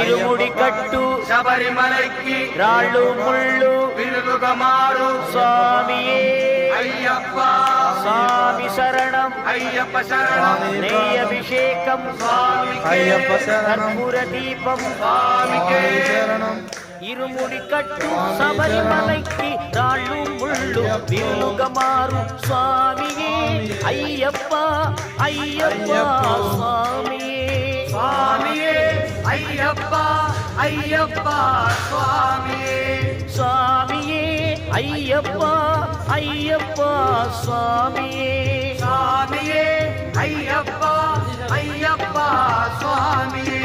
இருமுடி கட்டு சபரிமலைக்கு ராళ్ళు முள்ளு விருதுகமாறு சுவாமியே ஐயப்பா சாமி சரணம் ஐயப்ப சரணம் நெய் அபிஷேகம் ஐயப்ப கற்பூர தீபம் சுவாமிக்கே சரணம் இருமுடி கட்டு சபரிமலைக்கு ராள்ளும் முள்ளு வில்லுகமாறு சுவாமியே ஐயப்பா ஐயப்பா சுவாமியே சுவாமியே ஐயப்பா ஐயப்பா சுவாமியே சுவாமியே ஐயப்பா ஐயப்பா சுவாமியே சுவாமியே ஐயப்பா ஐயப்பா சுவாமியே